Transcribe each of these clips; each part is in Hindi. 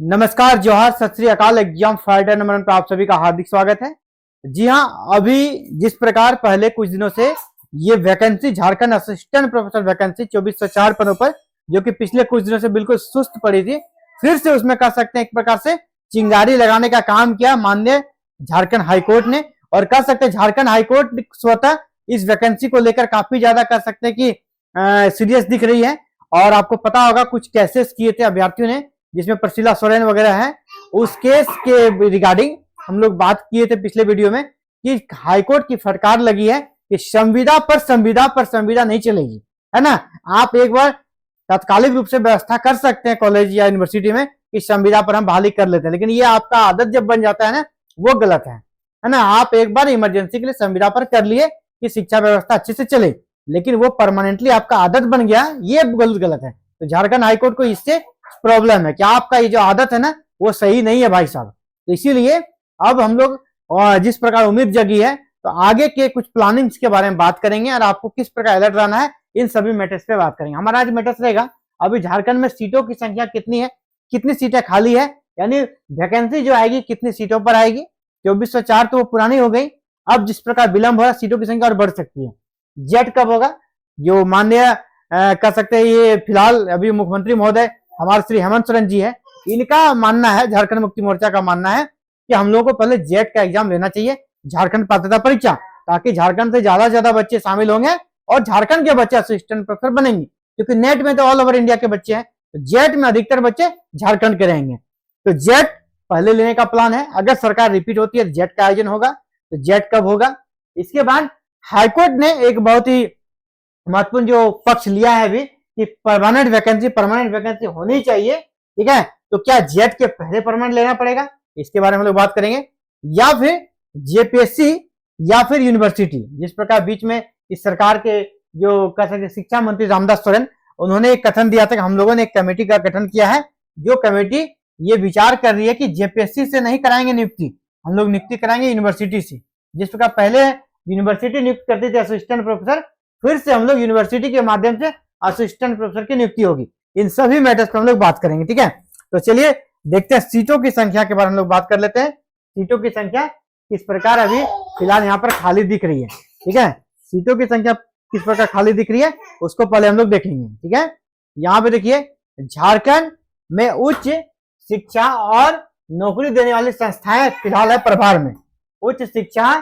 नमस्कार, जोहार, सत श्री अकाल। एग्जाम फाइटर नंबर 1 पे आप सभी का हार्दिक स्वागत है। जी हाँ, अभी जिस प्रकार पहले कुछ दिनों से ये vacancy Jharkhand assistant professor vacancy 2404 पदों पर, जो कि पिछले कुछ दिनों से बिल्कुल सुस्त पड़ी थी, फिर से उसमें कह सकते हैं एक प्रकार से चिंगारी लगाने का काम किया माननीय झारखंड हाईकोर्ट ने। और कह सकते हैं झारखंड हाईकोर्ट स्वतः इस वैकेंसी को लेकर काफी ज्यादा कह सकते हैं कि सीरियस दिख रही है। और आपको पता होगा कुछ केसेस किए थे अभ्यर्थियों ने, जिसमें प्रसिला सोरेन वगैरह है। उस केस के रिगार्डिंग हम लोग बात किए थे पिछले वीडियो में कि हाईकोर्ट की फटकार लगी है कि संविदा पर संविदा नहीं चलेगी, है ना। आप एक बार तात्कालिक रूप से व्यवस्था कर सकते हैं कॉलेज या यूनिवर्सिटी में कि संविदा पर हम बहाली कर लेते हैं, लेकिन ये आपका आदत जब बन जाता है ना, वो गलत है ना। आप एक बार इमरजेंसी के लिए संविदा पर कर लिए कि शिक्षा व्यवस्था अच्छे से चले, लेकिन वो परमानेंटली आपका आदत बन गया, ये गलत है। तो झारखंड हाईकोर्ट को इससे प्रॉब्लम है कि आपका ये जो आदत है ना, वो सही नहीं है भाई साहब। तो इसीलिए अब हम लोग जिस प्रकार उम्मीद जगी है, तो आगे के कुछ प्लानिंग्स के बारे में बात करेंगे और आपको किस प्रकार अलर्ट रहना है, इन सभी मैटर्स पे बात करेंगे। हमारा आज मैटर्स रहेगा अभी झारखंड में सीटों की संख्या कितनी है, कितनी सीटें खाली है, यानी वैकेंसी जो आएगी कितनी सीटों पर आएगी। 2404 तो वो पुरानी हो गई, अब जिस प्रकार विलंब हो रहा, सीटों की संख्या और बढ़ सकती है। जेट कब होगा, जो माननीय कर सकते हैं ये फिलहाल अभी मुख्यमंत्री महोदय हमारे श्री हेमंत सोरेन जी है, इनका मानना है, झारखंड मुक्ति मोर्चा का मानना है कि हम लोगों को पहले जेट का एग्जाम लेना चाहिए, झारखंड पात्रता परीक्षा, ताकि झारखंड से ज्यादा बच्चे शामिल होंगे और झारखंड के बच्चे असिस्टेंट प्रोफेसर बनेंगे। क्योंकि नेट में तो ऑल ओवर इंडिया के बच्चे हैं, तो जेट में अधिकतर बच्चे झारखंड के रहेंगे। तो जेट पहले लेने का प्लान है। अगर सरकार रिपीट होती है, जेट का आयोजन होगा। तो जेट कब होगा? इसके बाद हाईकोर्ट ने एक बहुत ही महत्वपूर्ण जो पक्ष लिया है अभी कि परमानेंट वैकेंसी होनी चाहिए, ठीक है। तो क्या जेट के पहले परमानेंट लेना पड़ेगा, इसके बारे में हम लोग बात करेंगे, या फिर जेपीएससी या फिर यूनिवर्सिटी। जिस प्रकार बीच में इस सरकार के जो कह सकते शिक्षा मंत्री रामदास सोरेन, उन्होंने एक कथन दिया था कि हम लोगों ने एक कमेटी का गठन किया है, जो कमेटी ये विचार कर रही है कि जेपीएससी से नहीं कराएंगे नियुक्ति, हम लोग नियुक्ति कराएंगे यूनिवर्सिटी से। जिस प्रकार पहले यूनिवर्सिटी नियुक्त करती थी असिस्टेंट प्रोफेसर, फिर से हम लोग यूनिवर्सिटी के माध्यम से असिस्टेंट प्रोफेसर की नियुक्ति होगी। इन सभी मैटर्स पर हम लोग बात करेंगे, ठीक है। तो चलिए देखते हैं सीटों की संख्या के बारे में हम लोग बात कर लेते हैं। सीटों की संख्या किस प्रकार अभी फिलहाल यहाँ पर खाली दिख रही है, ठीक है। सीटों की संख्या किस प्रकार खाली दिख रही है उसको पहले हम लोग देखेंगे, ठीक है। यहाँ पे देखिए, झारखंड में उच्च शिक्षा और नौकरी देने वाली संस्थाएं फिलहाल है प्रभार में। उच्च शिक्षा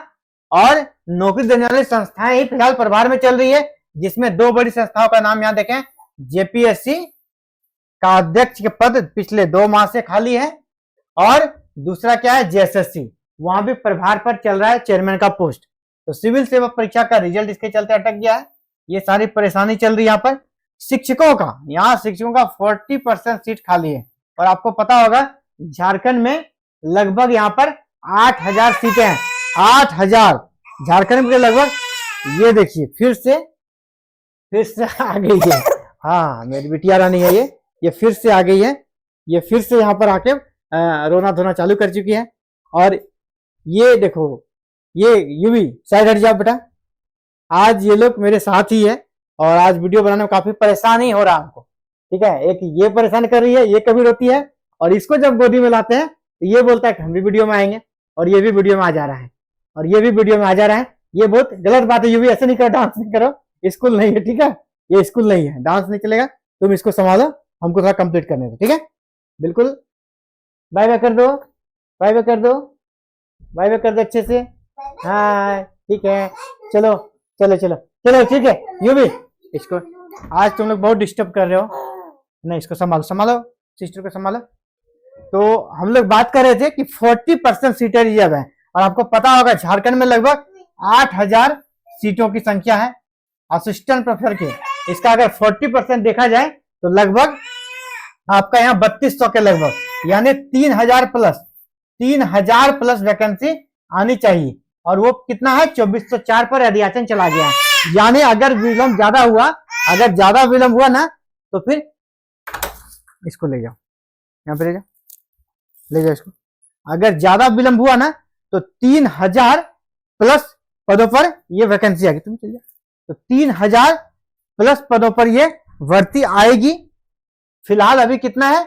और नौकरी देने वाली संस्थाएं ही फिलहाल प्रभार में चल रही है, जिसमें दो बड़ी संस्थाओं का नाम यहां देखें। जेपीएससी का अध्यक्ष के पद पिछले 2 माह से खाली है, और दूसरा क्या है, जेएसएससी, वहां भी प्रभार पर चल रहा है चेयरमैन का पोस्ट। तो सिविल सेवा परीक्षा का रिजल्ट इसके चलते अटक गया है, ये सारी परेशानी चल रही है। यहाँ पर शिक्षकों का 40% सीट खाली है। और आपको पता होगा झारखंड में लगभग यहाँ पर 8000 सीटें हैं, 8000 झारखंड के लगभग। ये देखिए फिर से आ गई है, हाँ मेरी बिटिया रानी है, ये फिर से आ गई है, ये फिर से यहाँ पर आके रोना धोना चालू कर चुकी है। और ये देखो, ये यूवी साइड हट जाओ बेटा, आज ये लोग मेरे साथ ही है और आज वीडियो बनाने में काफी परेशानी हो रहा है हमको, ठीक है। एक ये परेशान कर रही है, ये कभी रोती है, और इसको जब गोदी में लाते हैं तो ये बोलता है कि हम भी वीडियो में आएंगे, और ये भी वीडियो में आ जा रहा है, और ये भी वीडियो में आ जा रहा है। ये बहुत गलत बात है, यूवी ऐसे नहीं करो, डांस नहीं करो, स्कूल नहीं है, ठीक है, ये स्कूल नहीं है, डांस नहीं चलेगा, तुम इसको संभालो, हमको थोड़ा कंप्लीट करने दो, ठीक है। बिल्कुल बाय बाय कर दो, बाय बाय कर दो, बाय बाय कर दो अच्छे से, हाँ ठीक है, चलो चलो चलो चलो, ठीक है। यूवी इसको आज तुम लोग बहुत डिस्टर्ब कर रहे हो, नहीं इसको संभालो, सिस्टर को संभालो। तो हम लोग बात कर रहे थे कि 40% सीटें रिजर्व है, और आपको पता होगा झारखंड में लगभग 8000 सीटों की संख्या है असिस्टेंट प्रोफेसर की। इसका अगर 40% देखा जाए तो लगभग आपका यहाँ 3200 के लगभग, यानी 3000 प्लस वैकेंसी आनी चाहिए। और वो कितना है, 2404 पर अधियाचन चला गया है। यानी अगर विलंब ज्यादा हुआ ना, तो फिर इसको ले जाओ, यहाँ पे ले जाओ इसको। अगर ज्यादा विलंब हुआ ना तो 3000 प्लस पदों पर ये वैकेंसी आएगी, तुम चल जाओ। तो 3000 प्लस पदों पर ये भर्ती आएगी। फिलहाल अभी कितना है,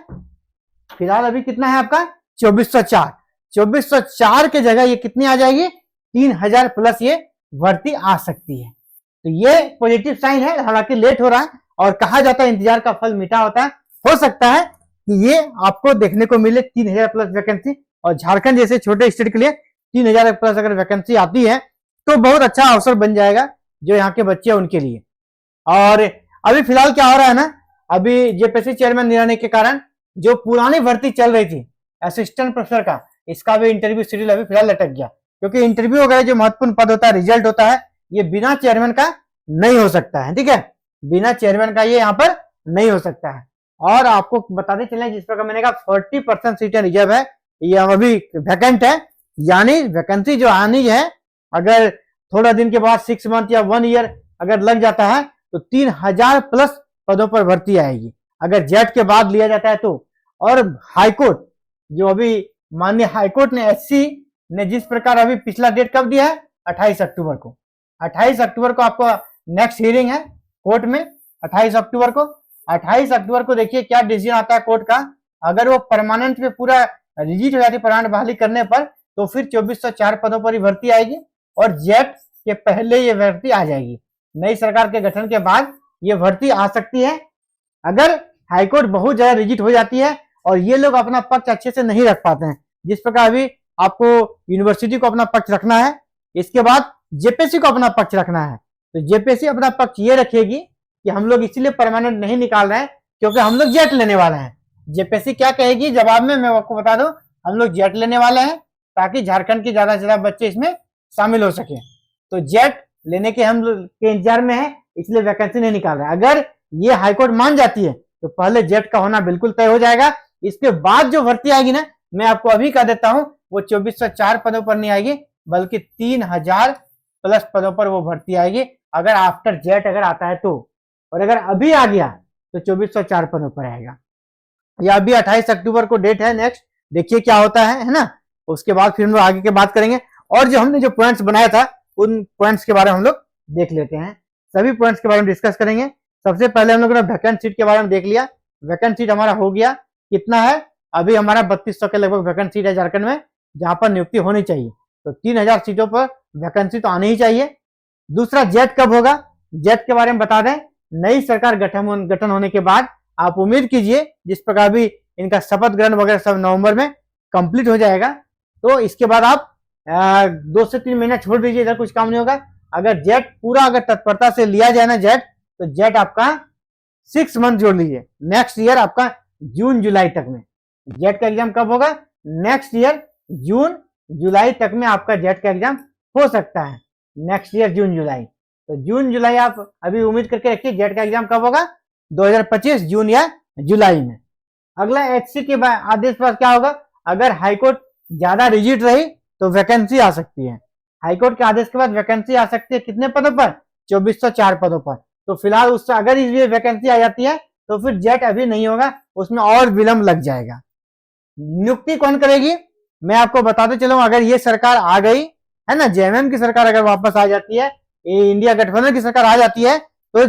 फिलहाल अभी कितना है आपका 2404। 2404 के जगह ये कितनी आ जाएगी 3000 प्लस ये भर्ती आ सकती है। तो ये पॉजिटिव साइन है, हालांकि लेट हो रहा है और कहा जाता है इंतजार का फल मीठा होता है। हो सकता है कि ये आपको देखने को मिले 3000 प्लस वैकेंसी, और झारखंड जैसे छोटे स्टेट के लिए 3000 प्लस अगर वैकेंसी आती है तो बहुत अच्छा अवसर बन जाएगा जो यहाँ के बच्चे हैं उनके लिए। और अभी फिलहाल क्या हो रहा है ना, अभी जेपीएससी चेयरमैन नहीं रहने के कारण जो पुरानी भर्ती चल रही थी असिस्टेंट प्रोफेसर का, इसका भी इंटरव्यू शेड्यूल अभी फिलहाल लटक गया, क्योंकि इंटरव्यू वगैरह जो महत्वपूर्ण पद होता है, रिजल्ट होता है, ये बिना चेयरमैन का नहीं हो सकता है। ठीक है, बिना चेयरमैन का ये यहाँ पर नहीं हो सकता है। और आपको बताते चले जिस प्रकार मैंने कहा 40% सीटें रिजर्व है, ये अभी वैकेंट है, यानी वैकेंसी जो आनी है अगर थोड़ा दिन के बाद 6 मंथ या 1 ईयर अगर लग जाता है तो 3000 प्लस पदों पर भर्ती आएगी अगर जेट के बाद लिया जाता है तो। और हाईकोर्ट जो अभी माननीय हाईकोर्ट ने एससी ने जिस प्रकार अभी पिछला डेट कब दिया है 28 अक्टूबर को, 28 अक्टूबर को आपको नेक्स्ट हियरिंग है कोर्ट में 28 अक्टूबर को। 28 अक्टूबर को देखिए क्या डिसीजन आता है कोर्ट का। अगर वो परमानेंट पे पूरा रिजिट हो जाती परमानेंट बहाली करने पर तो फिर 2404 पदों पर ही भर्ती आएगी और जेट के पहले ये भर्ती आ जाएगी। नई सरकार के गठन के बाद ये भर्ती आ सकती है अगर हाईकोर्ट बहुत ज्यादा रिजिट हो जाती है और ये लोग अपना पक्ष अच्छे से नहीं रख पाते हैं। जिस प्रकार अभी आपको यूनिवर्सिटी को अपना पक्ष रखना है, इसके बाद जेपीएससी को अपना पक्ष रखना है, तो जेपीएससी अपना पक्ष ये रखेगी कि हम लोग इसीलिए परमानेंट नहीं निकाल रहे हैं क्योंकि हम लोग जेट लेने वाले हैं। जेपीएससी क्या कहेगी जवाब में, मैं आपको बता दूं, हम लोग जेट लेने वाले हैं ताकि झारखंड के ज्यादा से ज्यादा बच्चे इसमें शामिल हो सके। तो जेट लेने के हम लोग के इंतजार में है, इसलिए वैकेंसी नहीं निकाल रहे हैं। अगर ये हाईकोर्ट मान जाती है तो पहले जेट का होना बिल्कुल तय हो जाएगा। इसके बाद जो भर्ती आएगी ना, मैं आपको अभी कह देता हूं, वो 2404 पदों पर नहीं आएगी बल्कि 3000 प्लस पदों पर वो भर्ती आएगी अगर आफ्टर जेट अगर आता है तो। और अगर अभी आ गया तो 2404 पदों पर आएगा। या अभी 28 अक्टूबर को डेट है नेक्स्ट, देखिए क्या होता है ना। उसके बाद फिर हम लोग आगे की बात करेंगे और जो हमने जो पॉइंट्स बनाया था उन पॉइंट्स के बारे में हम लोग देख लेते हैं। सभी पॉइंट्स के बारे में डिस्कस करेंगे। सबसे पहले हम लोग ने वैकेंट सीट के बारे में देख लिया। वैकेंट सीट हमारा हो गया, कितना है अभी हमारा 3200 के लगभग वैकेंट सीट है झारखंड में जहां पर नियुक्ति होनी चाहिए। तो 3000 सीटों पर वैकेंसी तो आनी ही चाहिए। दूसरा जेट कब होगा, जेट के बारे में बता दें, नई सरकार गठन होने के बाद आप उम्मीद कीजिए जिस प्रकार भी इनका शपथ ग्रहण वगैरह सब नवंबर में कंप्लीट हो जाएगा तो इसके बाद आप 2 से 3 महीना छोड़ दीजिए, इधर कुछ काम नहीं होगा। अगर जेट पूरा अगर तत्परता से लिया जाए ना जेट, तो जेट आपका 6 मंथ जोड़ लीजिए, नेक्स्ट ईयर आपका जून जुलाई तक में जेट का एग्जाम कब होगा, नेक्स्ट ईयर जून जुलाई तक में आपका जेट का एग्जाम हो सकता है। नेक्स्ट ईयर जून जुलाई, तो जून जुलाई आप अभी उम्मीद करके रखिए। जेट का एग्जाम कब होगा 2025 जून या जुलाई में। अगला एचसी के आदेश पर क्या होगा, अगर हाईकोर्ट ज्यादा रिजिड रही तो वैकेंसी आ सकती है। हाईकोर्ट के आदेश के बाद वैकेंसी आ सकती है कितने पदों पर, 2404 पदों पर। तो फिलहाल उससे अगर इसलिए वैकेंसी आ जाती है तो फिर जेट अभी नहीं होगा, उसमें और विलंब लग जाएगा। नियुक्ति कौन करेगी मैं आपको बताते चलूं। अगर ये सरकार आ गई है ना, जेएमएम की सरकार अगर वापस आ जाती है, ये इंडिया गठबंधन की सरकार आ जाती है, तो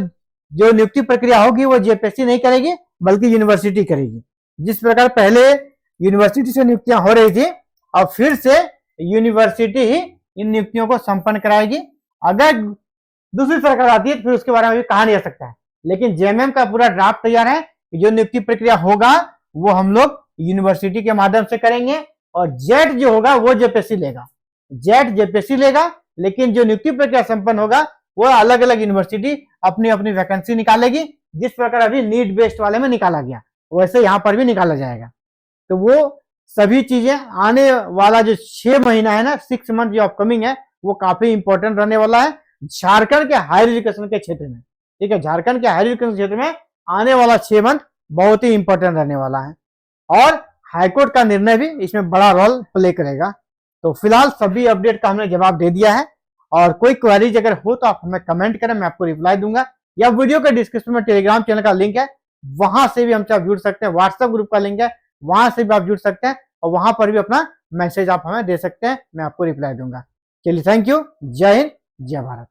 जो नियुक्ति प्रक्रिया होगी वो जेपीएससी नहीं करेगी बल्कि यूनिवर्सिटी करेगी। जिस प्रकार पहले यूनिवर्सिटी से नियुक्तियां हो रही थी, अब फिर से यूनिवर्सिटी ही इन नियुक्तियों को संपन्न कराएगी। अगर दूसरी सरकार आती है तो फिर उसके बारे में भी कहा नहीं जा सकता है, लेकिन जेएमएम का पूरा ड्राफ्ट तैयार है। जो नियुक्ति प्रक्रिया होगा वो हम लोग यूनिवर्सिटी के माध्यम से करेंगे और जेट जो होगा वो जेपीएससी लेगा। जेट जेपीएससी लेगा, लेकिन जो नियुक्ति प्रक्रिया संपन्न होगा वो अलग अलग यूनिवर्सिटी अपनी अपनी वैकेंसी निकालेगी। जिस प्रकार अभी नीड बेस्ड वाले में निकाला गया वैसे यहाँ पर भी निकाला जाएगा। तो वो सभी चीजें आने वाला जो 6 महीना है ना, 6 मंथ जो अपकमिंग है, वो काफी इंपॉर्टेंट रहने वाला है झारखंड के हायर एजुकेशन के क्षेत्र में। ठीक है, झारखंड के हायर एजुकेशन क्षेत्र में आने वाला 6 मंथ बहुत ही इंपॉर्टेंट रहने वाला है और हाईकोर्ट का निर्णय भी इसमें बड़ा रोल प्ले करेगा। तो फिलहाल सभी अपडेट का हमने जवाब दे दिया है और कोई क्वेरीज अगर हो तो आप हमें कमेंट करें, मैं आपको रिप्लाई दूंगा। या वीडियो के डिस्क्रिप्शन में टेलीग्राम चैनल का लिंक है, वहां से भी हमसे आप जुड़ सकते हैं। व्हाट्सएप ग्रुप का लिंक है, वहां से भी आप जुड़ सकते हैं और वहां पर भी अपना मैसेज आप हमें दे सकते हैं, मैं आपको रिप्लाई दूंगा। चलिए, थैंक यू, जय हिंद, जय भारत।